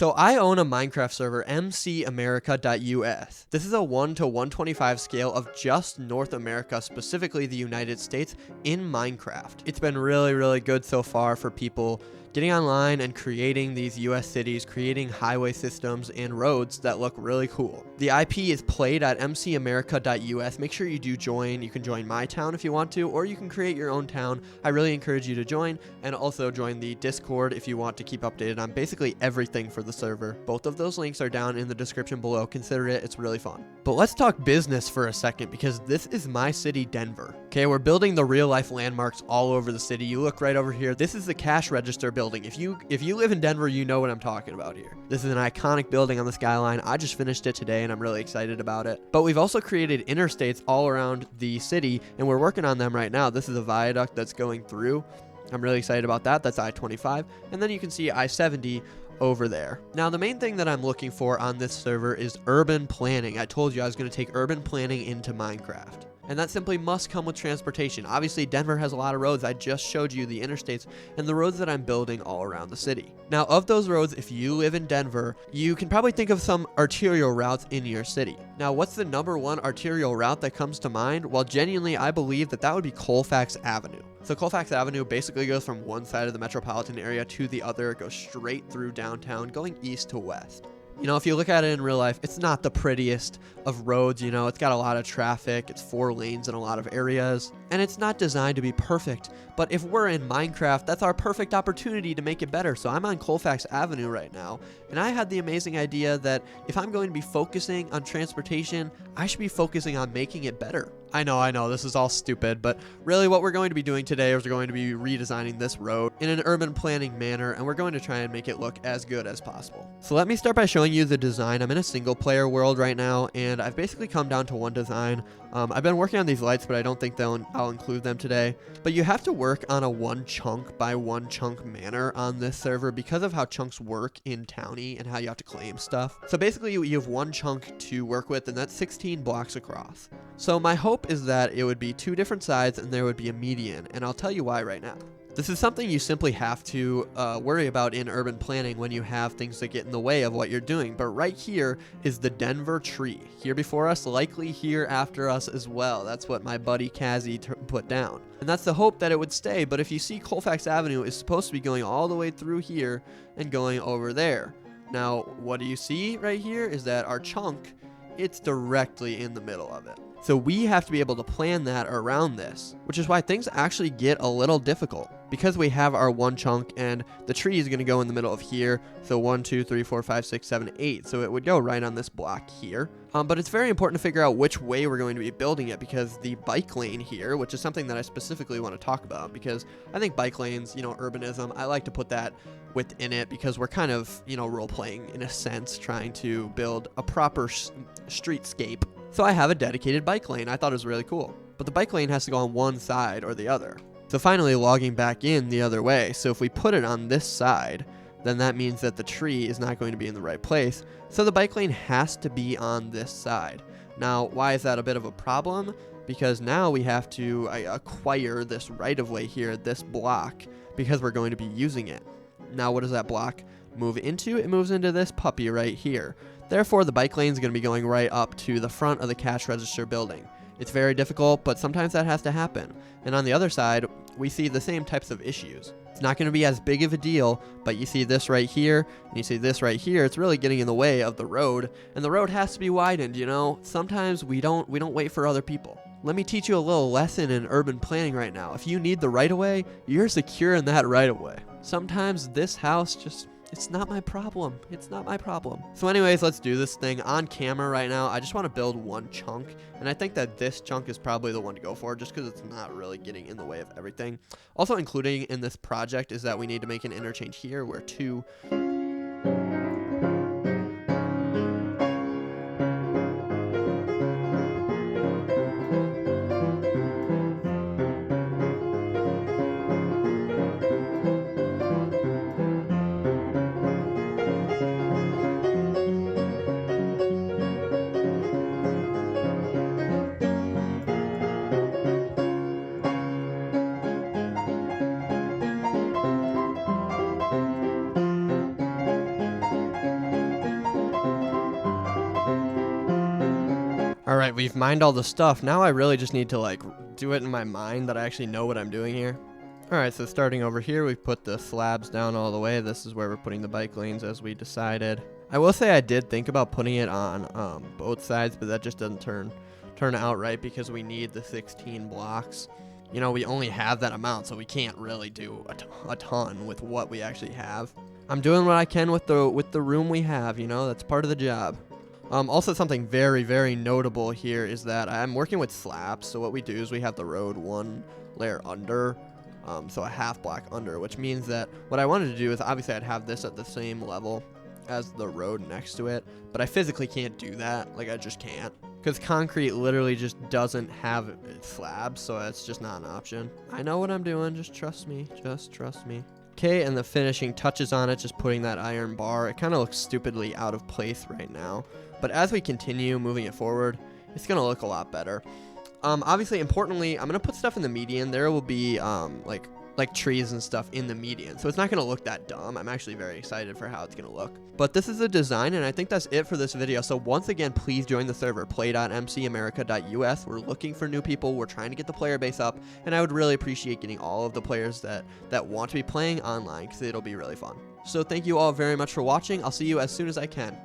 So I own a Minecraft server, MCAmerica.us. This is a 1 to 125 scale of just North America, specifically the United States, in Minecraft. It's been really, really good so far for people getting online and creating these US cities, creating highway systems and roads that look really cool. The IP is played@mcamerica.us. Make sure you do join. You can join my town if you want to, or you can create your own town. I really encourage you to join, and also join the Discord if you want to keep updated on basically everything for the server. Both of those links are down in the description below. Consider it. It's really fun. But let's talk business for a second, because this is my city, Denver. Okay, we're building the real life landmarks all over the city. You look right over here. This is the cash register building. If you live in Denver, you know what I'm talking about here. This is an iconic building on the skyline. I just finished it today and I'm really excited about it. But we've also created interstates all around the city, and we're working on them right now. This is a viaduct that's going through. I'm really excited about that. That's I-25. And then you can see I-70 over there. Now, the main thing that I'm looking for on this server is urban planning. I told you I was going to take urban planning into Minecraft. And that simply must come with transportation. Obviously, Denver has a lot of roads. I just showed you the interstates and the roads that I'm building all around the city. Now, of those roads, if you live in Denver, you can probably think of some arterial routes in your city. Now, what's the #1 arterial route that comes to mind? Well, genuinely, I believe that would be Colfax Avenue. So Colfax Avenue basically goes from one side of the metropolitan area to the other. It goes straight through downtown, going east to west. You know, if you look at it in real life, it's not the prettiest of roads. You know, it's got a lot of traffic. It's 4 lanes in a lot of areas, and it's not designed to be perfect. But if we're in Minecraft, that's our perfect opportunity to make it better. So I'm on Colfax Avenue right now, and I had the amazing idea that if I'm going to be focusing on transportation, I should be focusing on making it better. I know, this is all stupid, but really what we're going to be doing today is we're going to be redesigning this road in an urban planning manner, and we're going to try and make it look as good as possible. So let me start by showing you the design. I'm in a single player world right now, and I've basically come down to one design. I've been working on these lights, but I don't think I'll include them today. But you have to work on a 1 chunk by 1 chunk manner on this server because of how chunks work in Townie and how you have to claim stuff. So basically you have 1 chunk to work with, and that's 16 blocks across. So my hope is that it would be 2 different sides and there would be a median, and I'll tell you why right now. This is something you simply have to worry about in urban planning when you have things that get in the way of what you're doing. But right here is the Denver tree. Here before us, likely here after us as well. That's what my buddy Kazzy put down. And that's the hope that it would stay. But if you see, Colfax Avenue is supposed to be going all the way through here and going over there. Now, what do you see right here is that our chunk, it's directly in the middle of it. So we have to be able to plan that around this, which is why things actually get a little difficult, because we have our 1 chunk and the tree is going to go in the middle of here. So 1, 2, 3, 4, 5, 6, 7, 8. So it would go right on this block here. But it's very important to figure out which way we're going to be building it, because the bike lane here, which is something that I specifically want to talk about, because I think bike lanes, you know, urbanism, I like to put that within it because we're kind of, you know, role playing in a sense, trying to build a proper streetscape. So I have a dedicated bike lane. I thought it was really cool. But the bike lane has to go on one side or the other. So finally logging back in the other way. So if we put it on this side, then that means that the tree is not going to be in the right place. So the bike lane has to be on this side. Now, why is that a bit of a problem? Because now we have to acquire this right-of-way here, this block, because we're going to be using it. Now, what does that block move into? It moves into this puppy right here. Therefore, the bike lane is going to be going right up to the front of the cash register building. It's very difficult, but sometimes that has to happen. And on the other side, we see the same types of issues. It's not going to be as big of a deal, but you see this right here, and you see this right here. It's really getting in the way of the road, and the road has to be widened, you know? Sometimes we don't wait for other people. Let me teach you a little lesson in urban planning right now. If you need the right-of-way, you're secure in that right-of-way. Sometimes this house just... it's not my problem. It's not my problem. So anyways, let's do this thing on camera right now. I just want to build 1 chunk, and I think that this chunk is probably the one to go for just because it's not really getting in the way of everything. Also including in this project is that we need to make an interchange here where 2... All right, we've mined all the stuff. Now I really just need to like do it in my mind that I actually know what I'm doing here. All right, so starting over here, we've put the slabs down all the way. This is where we're putting the bike lanes as we decided. I will say I did think about putting it on both sides, but that just doesn't turn out right because we need the 16 blocks. You know, we only have that amount, so we can't really do a ton with what we actually have. I'm doing what I can with the room we have, you know, that's part of the job. Also, something very, very notable here is that I'm working with slabs. So what we do is we have the road one layer under, so a half block under, which means that what I wanted to do is obviously I'd have this at the same level as the road next to it, but I physically can't do that. Like, I just can't, because concrete literally just doesn't have slabs, so it's just not an option. I know what I'm doing. Just trust me. Just trust me. Okay, and the finishing touches on it, just putting that iron bar. It kind of looks stupidly out of place right now, but as we continue moving it forward, it's going to look a lot better. Obviously, importantly, I'm going to put stuff in the median. There will be like trees and stuff in the median, so it's not going to look that dumb. I'm actually very excited for how it's going to look. But this is the design, and I think that's it for this video. So once again, please join the server, play.mcamerica.us. We're looking for new people. We're trying to get the player base up, and I would really appreciate getting all of the players that want to be playing online, because it'll be really fun. So thank you all very much for watching. I'll see you as soon as I can.